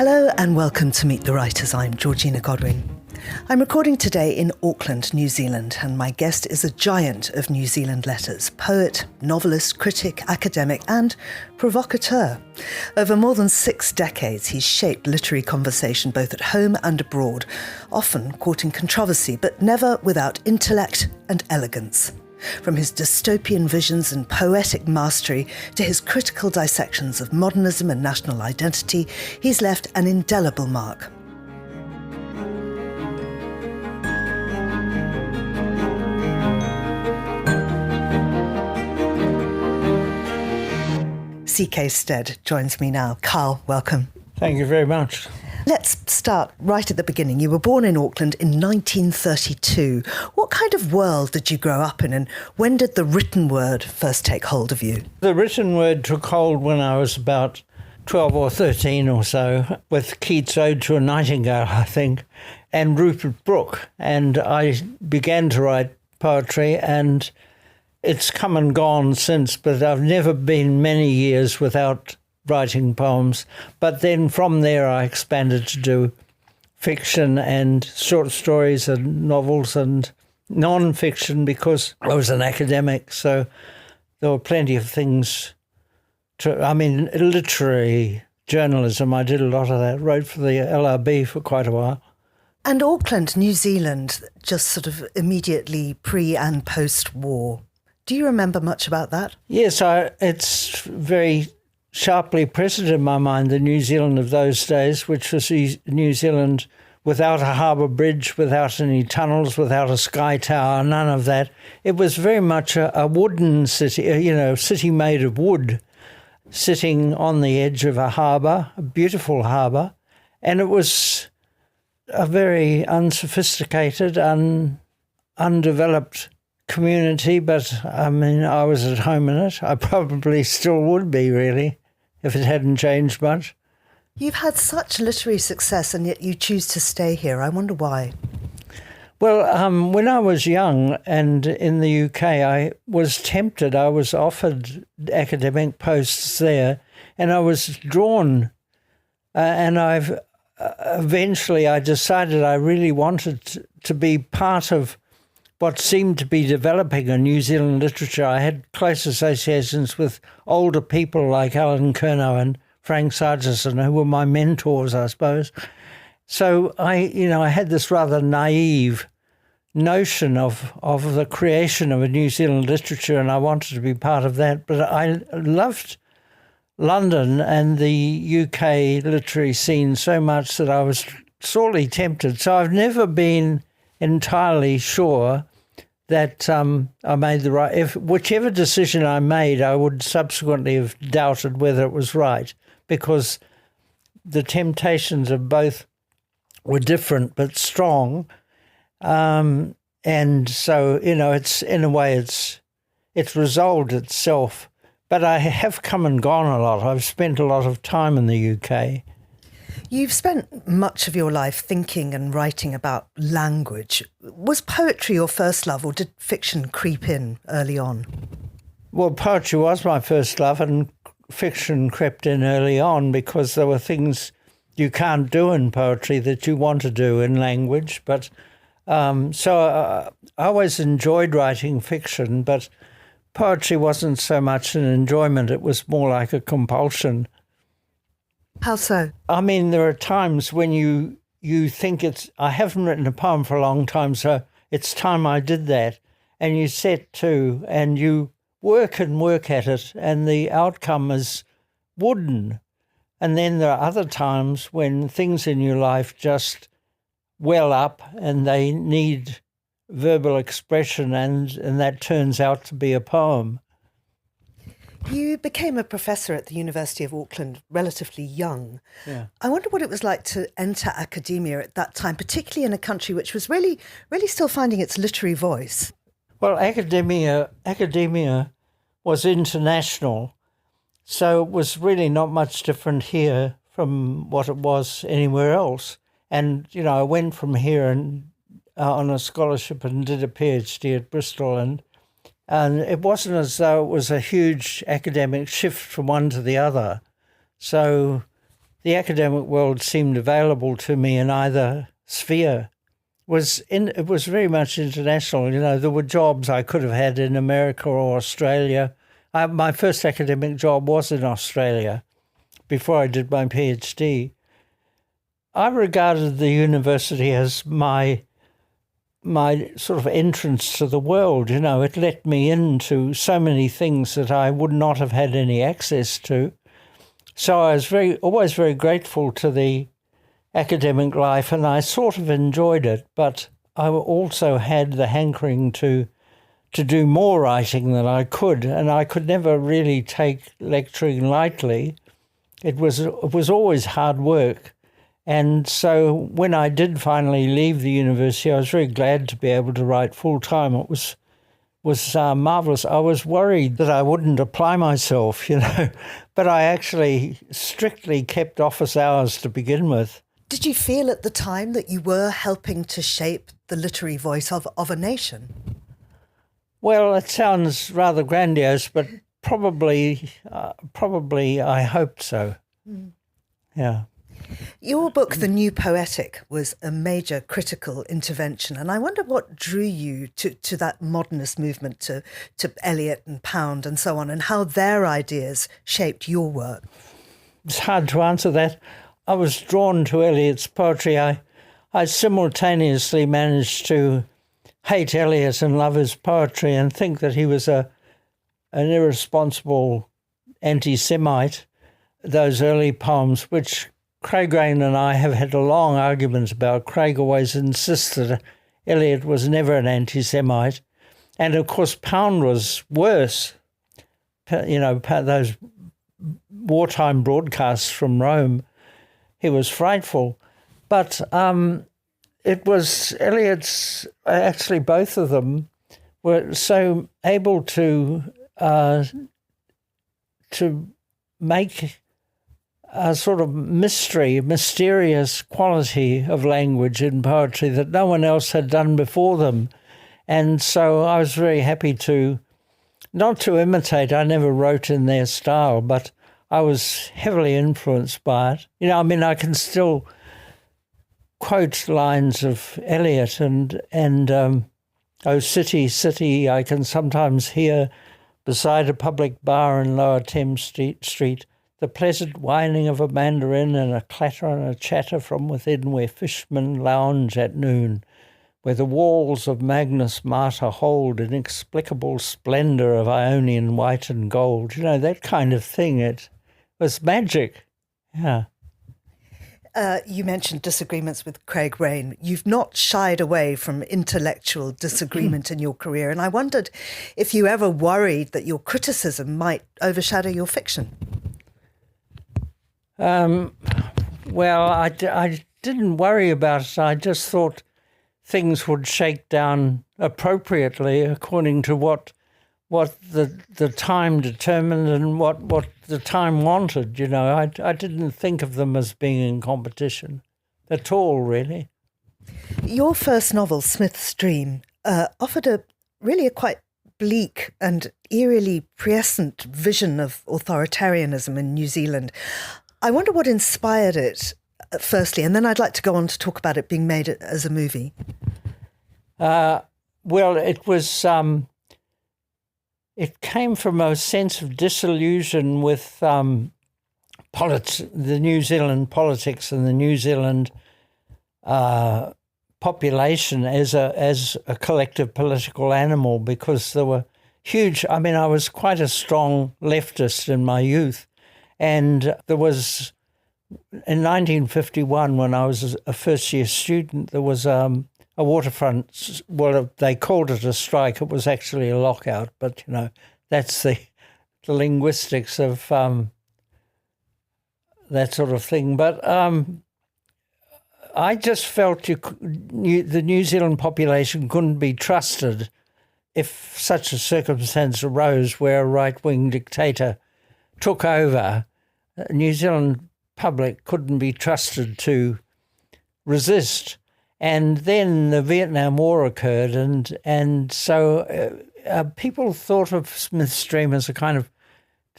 Hello and welcome to Meet the Writers. I'm Georgina Godwin. I'm recording today in Auckland, New Zealand, and my guest is a giant of New Zealand letters, poet, novelist, critic, academic and provocateur. Over more than 6 decades, he's shaped literary conversation both at home and abroad, often courting controversy, but never without intellect and elegance. From his dystopian visions and poetic mastery to his critical dissections of modernism and national identity, he's left an indelible mark. C K Stead joins me now. Carl, welcome. Thank you very much. Let's start right at the beginning. You were born in Auckland in 1932. What kind of world did you grow up in, and when did the written word first take hold of you? The written word took hold when I was about 12 or 13 or so, with Keats' Ode to a Nightingale, I think, and Rupert Brooke. And I began to write poetry, and it's come and gone since, but I've never been many years without writing poems. But then from there I expanded to do fiction and short stories and novels and non-fiction because I was an academic, so there were plenty of things literary journalism, I did a lot of that, wrote for the LRB for quite a while. And Auckland, New Zealand, just sort of immediately pre and post-war. Do you remember much about that? Yes, it's very sharply present in my mind, the New Zealand of those days, which was New Zealand without a harbour bridge, without any tunnels, without a sky tower, none of that. It was very much a wooden city, a city made of wood, sitting on the edge of a harbour, a beautiful harbour, and it was a very unsophisticated, undeveloped community, but I was at home in it. I probably still would be, really, if it hadn't changed much. You've had such literary success and yet you choose to stay here. I wonder why. Well, when I was young and in the UK, I was tempted. I was offered academic posts there and I was drawn and eventually I decided I really wanted to be part of what seemed to be developing a New Zealand literature. I had close associations with older people like Alan Curnow and Frank Sargison, who were my mentors, I suppose. So I had this rather naive notion of the creation of a New Zealand literature, and I wanted to be part of that. But I loved London and the UK literary scene so much that I was sorely tempted. So I've never been entirely sure that I made the right. Whichever decision I made, I would subsequently have doubted whether it was right, because the temptations of both were different but strong, and so it's in a way it's resolved itself. But I have come and gone a lot. I've spent a lot of time in the UK. You've spent much of your life thinking and writing about language. Was poetry your first love, or did fiction creep in early on? Well, poetry was my first love, and fiction crept in early on because there were things you can't do in poetry that you want to do in language. But I always enjoyed writing fiction, but poetry wasn't so much an enjoyment. It was more like a compulsion. How so? There are times when you think I haven't written a poem for a long time, so it's time I did that. And you set to, and you work at it, and the outcome is wooden. And then there are other times when things in your life just well up and they need verbal expression, and that turns out to be a poem. You became a professor at the University of Auckland relatively young. Yeah. I wonder what it was like to enter academia at that time, particularly in a country which was really still finding its literary voice. Well, academia was international, so it was really not much different here from what it was anywhere else. And, I went from here and on a scholarship and did a PhD at Bristol, and it wasn't as though it was a huge academic shift from one to the other. So the academic world seemed available to me in either sphere. It was very much international. There were jobs I could have had in America or Australia. My first academic job was in Australia before I did my PhD. I regarded the university as my sort of entrance to the world. It let me into so many things that I would not have had any access to. So I was always very grateful to the academic life, and I sort of enjoyed it, but I also had the hankering to do more writing than I could, and I could never really take lecturing lightly. It was always hard work. And so when I did finally leave the university, I was very glad to be able to write full-time. It was marvellous. I was worried that I wouldn't apply myself, but I actually strictly kept office hours to begin with. Did you feel at the time that you were helping to shape the literary voice of a nation? Well, it sounds rather grandiose, but probably I hoped so. Mm. Yeah. Your book, The New Poetic, was a major critical intervention, and I wonder what drew you to that modernist movement, to Eliot and Pound and so on, and how their ideas shaped your work. It's hard to answer that. I was drawn to Eliot's poetry. I simultaneously managed to hate Eliot and love his poetry and think that he was an irresponsible anti-Semite. Those early poems, which Craig Raine and I have had a long argument about. Craig always insisted Eliot was never an anti-Semite. And, of course, Pound was worse. Those wartime broadcasts from Rome, he was frightful. But it was Eliot's, actually both of them were so able to make a sort of mysterious quality of language in poetry that no one else had done before them. And so I was very happy not to imitate, I never wrote in their style, but I was heavily influenced by it. I can still quote lines of Eliot and "Oh, city, city," I can sometimes hear beside a public bar in Lower Thames Street, the pleasant whining of a mandarin and a clatter and a chatter from within where fishermen lounge at noon, where the walls of Magnus Martyr hold inexplicable splendour of Ionian white and gold. That kind of thing. It was magic. Yeah. You mentioned disagreements with Craig Raine. You've not shied away from intellectual disagreement in your career, and I wondered if you ever worried that your criticism might overshadow your fiction. Well, I didn't worry about it. I just thought things would shake down appropriately according to what the time determined and what the time wanted. I didn't think of them as being in competition at all, really. Your first novel, Smith's Dream, offered a quite bleak and eerily prescient vision of authoritarianism in New Zealand. I wonder what inspired it, firstly, and then I'd like to go on to talk about it being made as a movie. Well, it was... It came from a sense of disillusion with the New Zealand politics and the New Zealand population as a collective political animal, because there were huge... I was quite a strong leftist in my youth. And there was, in 1951, when I was a first-year student, there was a waterfront, well, they called it a strike. It was actually a lockout, but, that's the linguistics of that sort of thing. But I just felt the New Zealand population couldn't be trusted if such a circumstance arose where a right-wing dictator took over. New Zealand public couldn't be trusted to resist. And then the Vietnam War occurred, and so people thought of Smith's Dream as a kind of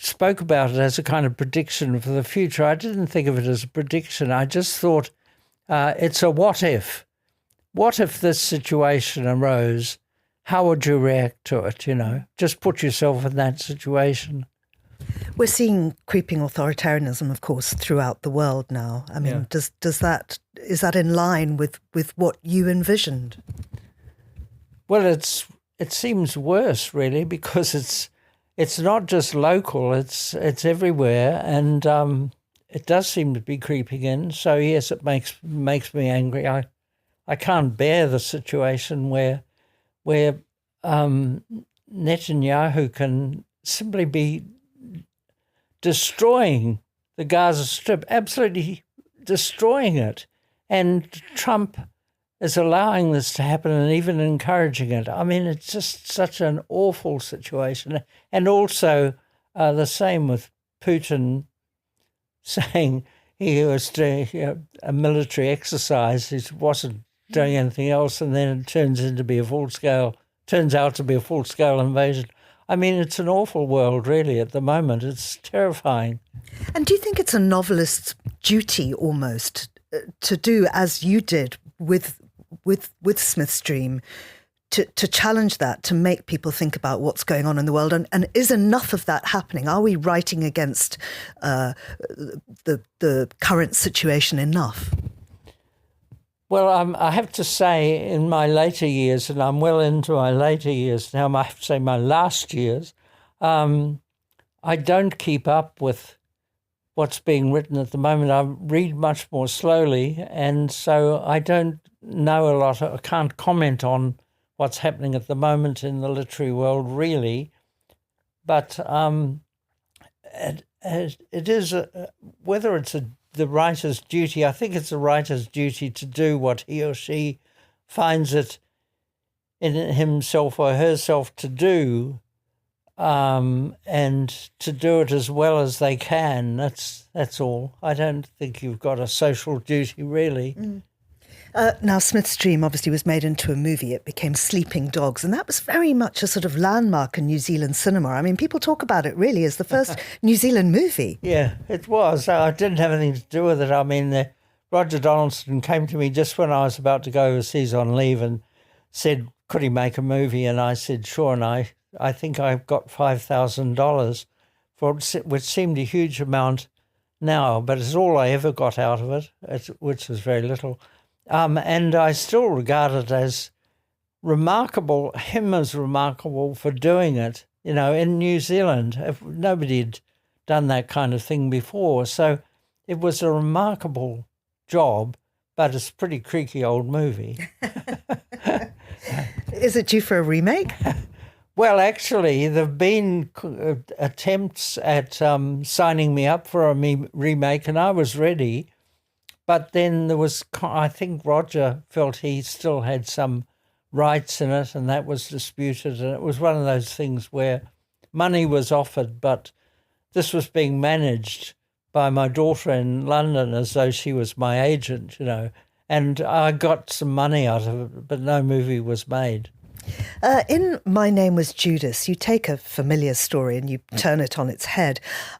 spoke about it as a kind of prediction for the future. I didn't think of it as a prediction. I just thought it's a what if. What if this situation arose? How would you react to it, Just put yourself in that situation. We're seeing creeping authoritarianism, of course, throughout the world now. I mean, is that in line with what you envisioned? Well, it seems worse, really, because it's not just local; it's everywhere, and it does seem to be creeping in. So yes, it makes me angry. I can't bear the situation where Netanyahu can simply be destroying the Gaza Strip, absolutely destroying it, and Trump is allowing this to happen and even encouraging it. I mean, it's just such an awful situation. And also the same with Putin saying he was doing a military exercise. He wasn't doing anything else, and then it turns out to be a full-scale invasion. I mean, it's an awful world, really, at the moment. It's terrifying. And do you think it's a novelist's duty almost to do as you did with Smith's Dream, to challenge that, to make people think about what's going on in the world? And is enough of that happening? Are we writing against the current situation enough? Well, I have to say, in my later years, and I'm well into my later years now, I have to say my last years, I don't keep up with what's being written at the moment. I read much more slowly, and so I don't know a lot. I can't comment on what's happening at the moment in the literary world, really. But it is, whether it's the writer's duty, I think it's a writer's duty to do what he or she finds it in himself or herself to do, and to do it as well as they can. That's all. I don't think you've got a social duty, really. Mm. Now, Smith's Dream obviously was made into a movie. It became Sleeping Dogs, and that was very much a sort of landmark in New Zealand cinema. I mean, people talk about it really as the first New Zealand movie. Yeah, it was. I didn't have anything to do with it. I mean, Roger Donaldson came to me just when I was about to go overseas on leave and said, could he make a movie? And I said, sure. And I think I got $5,000 for it, which seemed a huge amount now, but it's all I ever got out of it, which was very little. And I still regard it as remarkable, him as remarkable for doing it, in New Zealand. Nobody had done that kind of thing before. So it was a remarkable job, but it's a pretty creaky old movie. Is it due for a remake? Well, actually, there have been attempts at signing me up for a remake, and I was ready. But then there was, I think Roger felt he still had some rights in it, and that was disputed. And it was one of those things where money was offered, but this was being managed by my daughter in London as though she was my agent, And I got some money out of it, but no movie was made. In My Name Was Judas, you take a familiar story and you turn it on its head.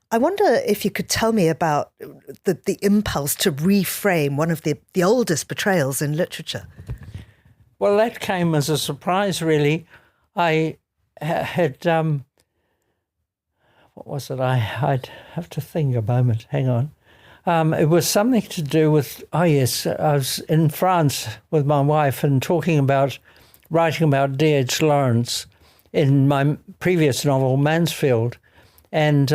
I wonder if you could tell me about the impulse to reframe one of the oldest betrayals in literature. Well, that came as a surprise, really. I had, what was it? I'd have to think a moment. Hang on. It was something to do with, I was in France with my wife and writing about D.H. Lawrence in my previous novel, Mansfield. And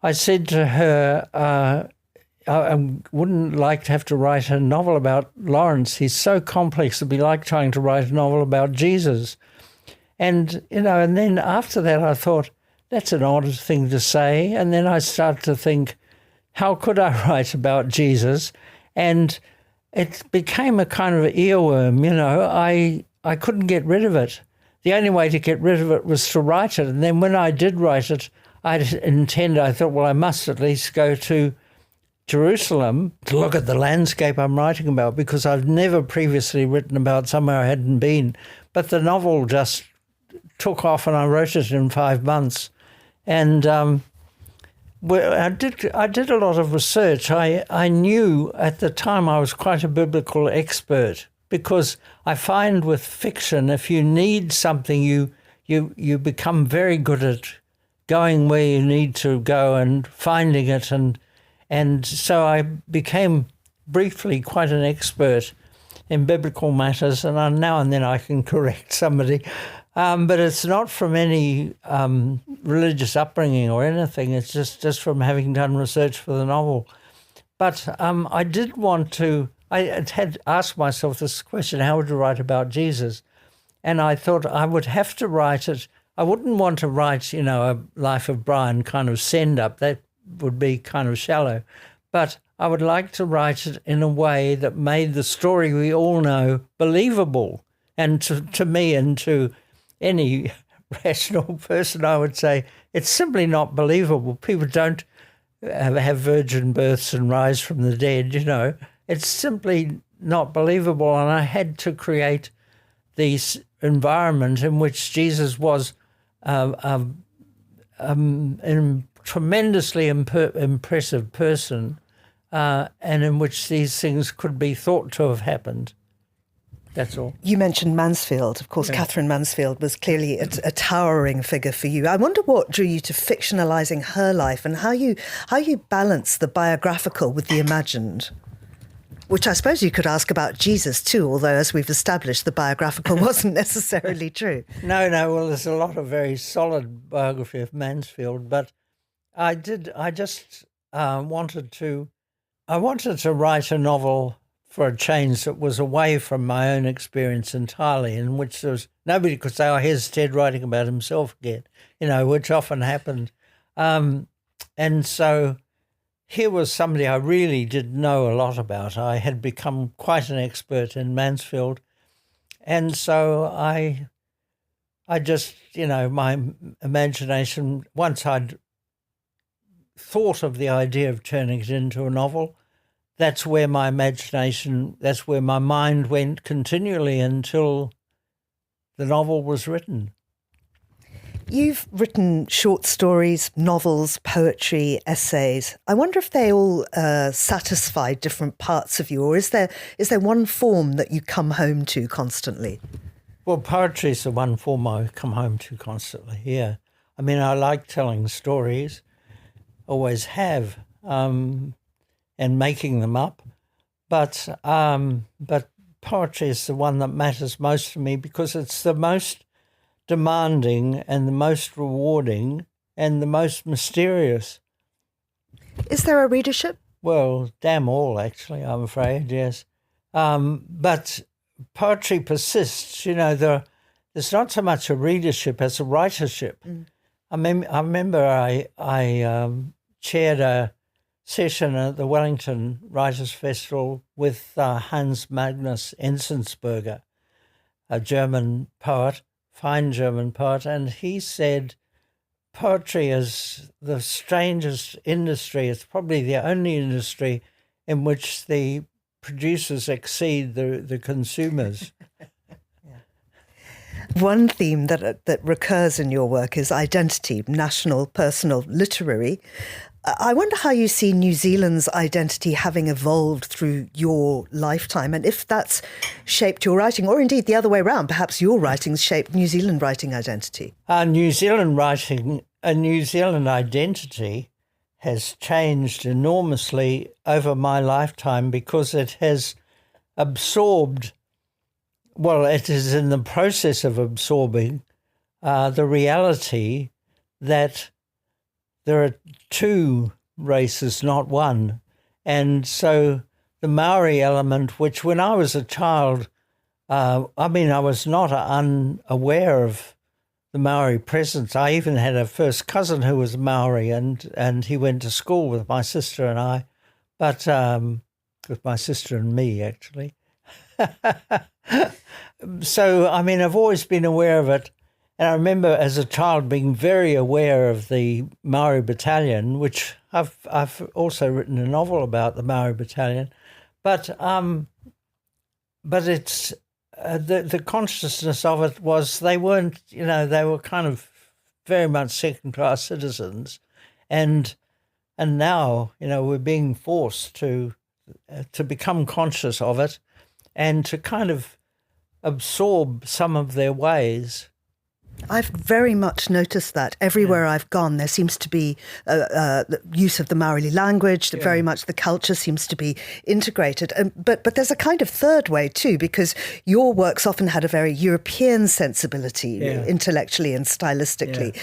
I said to her, I wouldn't like to have to write a novel about Lawrence. He's so complex. It'd be like trying to write a novel about Jesus. And, and then after that I thought, that's an odd thing to say. And then I started to think, how could I write about Jesus? And it became a kind of earworm, I couldn't get rid of it. The only way to get rid of it was to write it. And then when I did write it, I thought, well, I must at least go to Jerusalem to look at the landscape I'm writing about, because I've never previously written about somewhere I hadn't been. But the novel just took off and I wrote it in 5 months. And Well, I did a lot of research. I knew at the time I was quite a biblical expert, because I find with fiction, if you need something, you become very good at going where you need to go and finding it, and so I became briefly quite an expert in biblical matters, and now and then I can correct somebody. But it's not from any religious upbringing or anything. It's just from having done research for the novel. But I did want to, I had asked myself this question, how would you write about Jesus? And I thought I would have to write it. I wouldn't want to write, a Life of Brian kind of send-up. That would be kind of shallow. But I would like to write it in a way that made the story we all know believable. And to me and to any rational person, I would say it's simply not believable. People don't have virgin births and rise from the dead, It's simply not believable. And I had to create this environment in which Jesus was a tremendously impressive person, and in which these things could be thought to have happened. That's all. You mentioned Mansfield. Of course, yeah. Catherine Mansfield was clearly a towering figure for you. I wonder what drew you to fictionalising her life, and how you balance the biographical with the imagined, which I suppose you could ask about Jesus too, although, as we've established, the biographical wasn't necessarily true. No, well, there's a lot of very solid biography of Mansfield, but I just wanted to write a novel for a change that was away from my own experience entirely, in which there was nobody could say, here's Stead writing about himself again, which often happened. And so here was somebody I really did know a lot about. I had become quite an expert in Mansfield. And so I just, my imagination, once I'd thought of the idea of turning it into a novel, that's where my mind went continually until the novel was written. You've written short stories, novels, poetry, essays. I wonder if they all satisfy different parts of you, or is there one form that you come home to constantly? Well, poetry is the one form I come home to constantly, yeah. I mean, I like telling stories, always have, and making them up, but poetry is the one that matters most to me, because it's the most demanding and the most rewarding and the most mysterious. Is there a readership? Well, damn all, actually, I'm afraid, yes. But poetry persists. There's not so much a readership as a writership. Mm. I remember I chaired a session at the Wellington Writers' Festival with Hans Magnus Enzensberger, a German poet, fine German poet, and he said poetry is the strangest industry. It's probably the only industry in which the producers exceed the consumers. One theme that recurs in your work is identity, national, personal, literary. I wonder how you see New Zealand's identity having evolved through your lifetime, and if that's shaped your writing, or indeed the other way around, perhaps your writings shaped New Zealand writing identity. New Zealand identity has changed enormously over my lifetime, because it has absorbed, it is in the process of absorbing the reality that there are two races, not one. And so the Maori element, which when I was a child, I was not unaware of the Maori presence. I even had a first cousin who was Maori, and he went to school with my sister and I, but with my sister and me, actually. So, I've always been aware of it. And I remember as a child being very aware of the Maori Battalion, which I've also written a novel about the Maori Battalion, but it's the consciousness of it was they weren't, they were kind of very much second-class citizens, and And now, we're being forced to become conscious of it and to kind of absorb some of their ways. I've very much noticed that everywhere I've gone, there seems to be the use of the Maori language, that very much the culture seems to be integrated. But there's a kind of third way too, because your works often had a very European sensibility, intellectually and stylistically.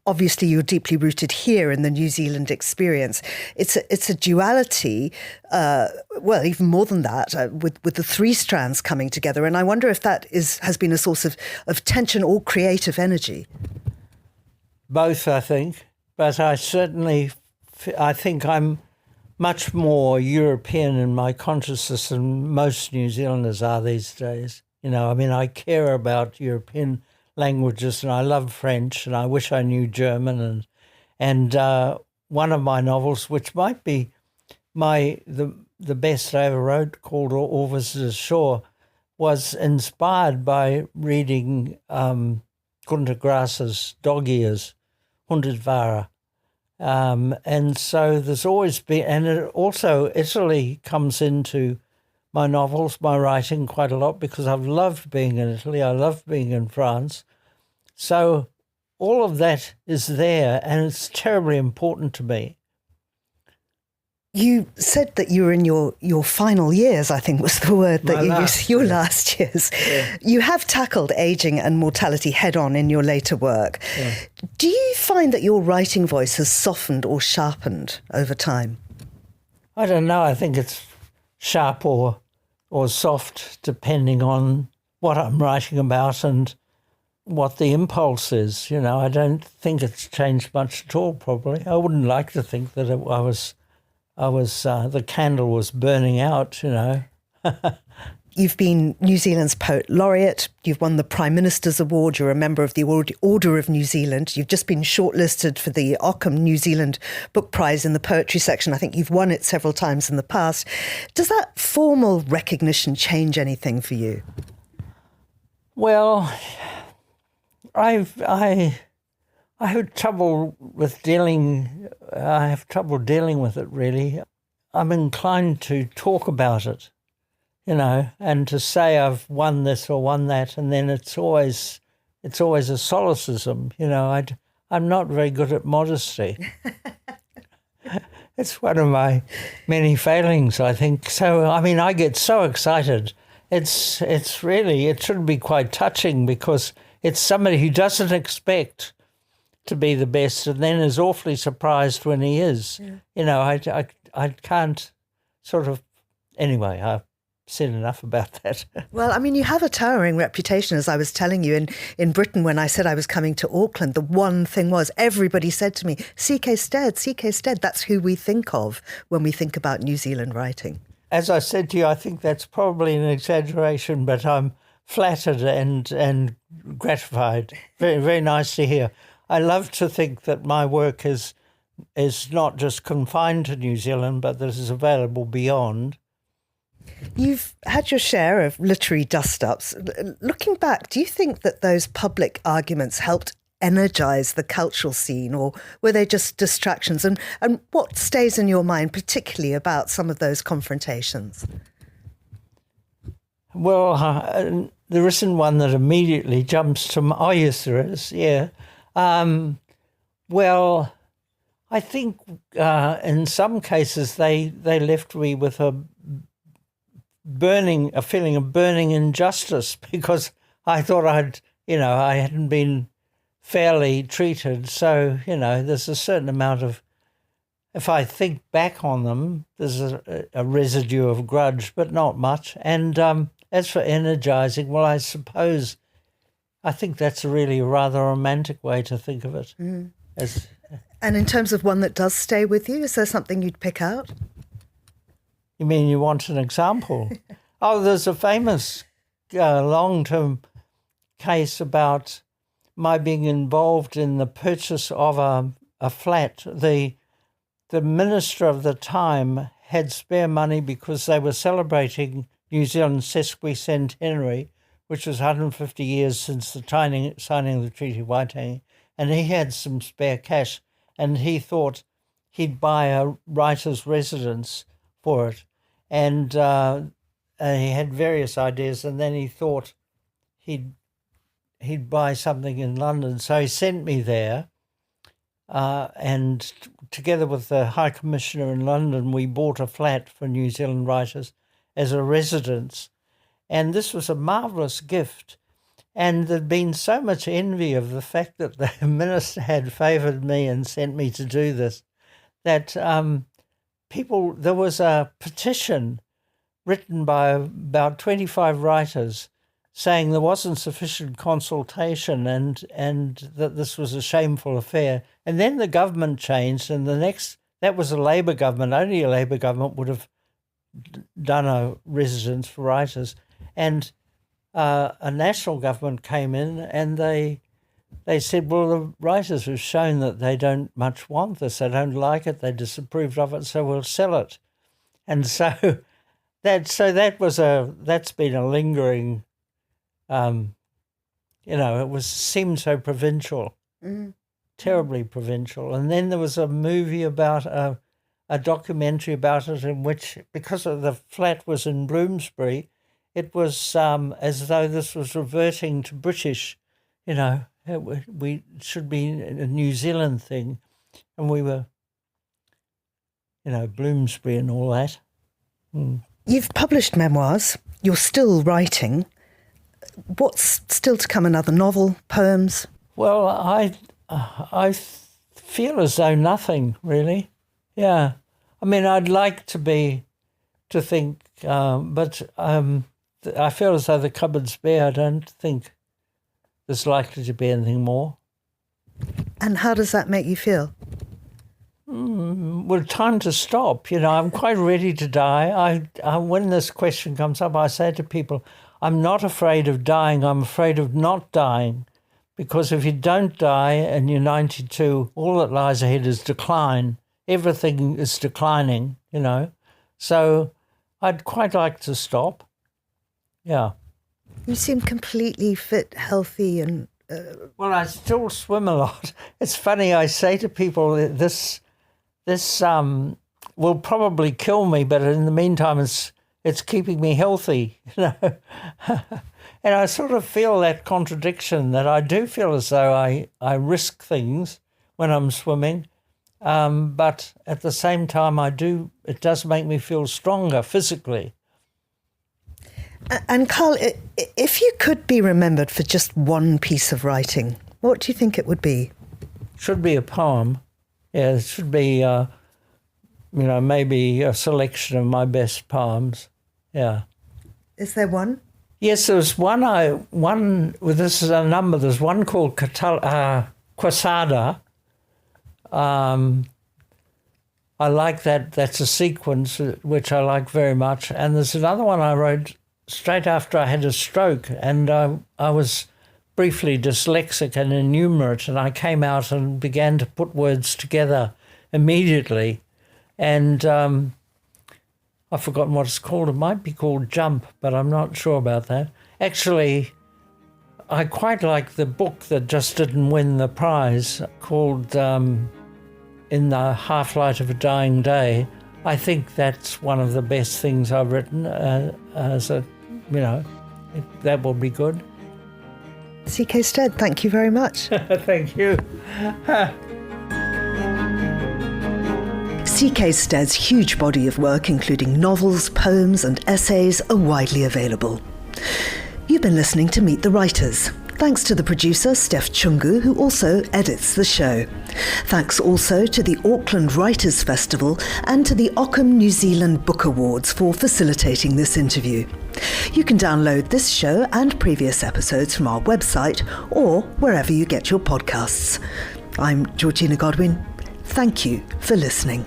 Obviously, you're deeply rooted here in the New Zealand experience. It's a duality, even more than that, with the three strands coming together. And I wonder if that has been a source of tension or creative energy. Both, I think. But I think I'm much more European in my consciousness than most New Zealanders are these days. I care about European languages, and I love French, and I wish I knew German. And one of my novels, which might be the best I ever wrote, called All Visitors Shore, was inspired by reading Gunter Grass's Dog Ears, Hundredwara. And so there's always been, and also Italy comes into my novels, my writing quite a lot, because I've loved being in Italy. I love being in France. So all of that is there, and it's terribly important to me. You said that you were in your final years, I think was the word that you used, your last years. Yeah. You have tackled ageing and mortality head-on in your later work. Yeah. Do you find that your writing voice has softened or sharpened over time? I don't know. I think it's sharp or soft, depending on what I'm writing about and what the impulse is. I don't think it's changed much at all, probably. I wouldn't like to think that the candle was burning out, You've been New Zealand's Poet Laureate. You've won the Prime Minister's Award. You're a member of the Order of New Zealand. You've just been shortlisted for the Auckland New Zealand Book Prize in the poetry section. I think you've won it several times in the past. Does that formal recognition change anything for you? Well, I have trouble dealing with it, really. I'm inclined to talk about it, and to say I've won this or won that, and then it's always a solecism. I'm not very good at modesty. It's one of my many failings, I think. So, I get so excited. It should be quite touching, because it's somebody who doesn't expect to be the best and then is awfully surprised when he is. Yeah. I can't sort of... Anyway, I've said enough about that. Well, you have a towering reputation, as I was telling you. In Britain, when I said I was coming to Auckland, the one thing was everybody said to me, C K Stead, C K Stead. That's who we think of when we think about New Zealand writing. As I said to you, I think that's probably an exaggeration, but I'm flattered and gratified. Very, very nice to hear. I love to think that my work is not just confined to New Zealand, but that is available beyond. You've had your share of literary dust-ups. Looking back, do you think that those public arguments helped energise the cultural scene, or were they just distractions? And what stays in your mind particularly about some of those confrontations? Well, there isn't one that immediately jumps to my... Oh, yes, there is, yeah. Well, I think in some cases they left me with a feeling of burning injustice, because I thought I hadn't been fairly treated. So, there's a certain amount of... If I think back on them, there's a residue of grudge, but not much. And as for energising, well, I suppose... I think that's really a rather romantic way to think of it. Mm. And in terms of one that does stay with you, is there something you'd pick out? You mean you want an example? Oh, there's a famous long-term case about my being involved in the purchase of a flat. The minister of the time had spare money because they were celebrating New Zealand's sesquicentenary, which was 150 years since the signing of the Treaty of Waitangi, and he had some spare cash, and he thought he'd buy a writer's residence for it. And he had various ideas, and then he thought he'd buy something in London. So he sent me there, and together with the High Commissioner in London, we bought a flat for New Zealand writers as a residence. And this was a marvellous gift. And there'd been so much envy of the fact that the minister had favoured me and sent me to do this, that there was a petition written by about 25 writers saying there wasn't sufficient consultation and that this was a shameful affair. And then the government changed, and that was a Labour government. Only a Labour government would have done a residence for writers. And a national government came in, and they said, well, the writers have shown that they don't much want this, they don't like it, they disapproved of it, so we'll sell it. And so that's been a lingering, it seemed so provincial, terribly provincial. And then there was a movie about a documentary about it, in which, because of the flat was in Bloomsbury, it was as though this was reverting to British, we should be a New Zealand thing, and we were, Bloomsbury and all that. You've published memoirs. You're still writing. What's still to come? Another novel, poems? Well, I feel as though nothing, really. Yeah. I mean, I'd like to think, but I feel as though the cupboard's bare. I don't think there's likely to be anything more. And how does that make you feel? Well, time to stop. I'm quite ready to die. When this question comes up, I say to people, I'm not afraid of dying. I'm afraid of not dying. Because if you don't die and you're 92, all that lies ahead is decline. Everything is declining, So I'd quite like to stop. Yeah. You seem completely fit, healthy, and... Well, I still swim a lot. It's funny, I say to people that this will probably kill me, but in the meantime, it's keeping me healthy, And I sort of feel that contradiction, that I do feel as though I risk things when I'm swimming, but at the same time, it does make me feel stronger physically. And Carl, if you could be remembered for just one piece of writing, what do you think it would be? Should be a poem. Yeah, it should be, maybe a selection of my best poems. Yeah. Is there one? Yes, there's this is a number, there's one called Quesada. I like that. That's a sequence, which I like very much. And there's another one I wrote straight after I had a stroke, and I was briefly dyslexic and innumerate, and I came out and began to put words together immediately. And I've forgotten what it's called. It might be called Jump, but I'm not sure about that. Actually, I quite like the book that just didn't win the prize, called In the Half-Light of a Dying Day. I think that's one of the best things I've written, that will be good. C K Stead, thank you very much. Thank you. C K Stead's huge body of work, including novels, poems and essays, are widely available. You've been listening to Meet the Writers. Thanks to the producer, Steph Chungu, who also edits the show. Thanks also to the Auckland Writers' Festival and to the Ockham New Zealand Book Awards for facilitating this interview. You can download this show and previous episodes from our website or wherever you get your podcasts. I'm Georgina Godwin. Thank you for listening.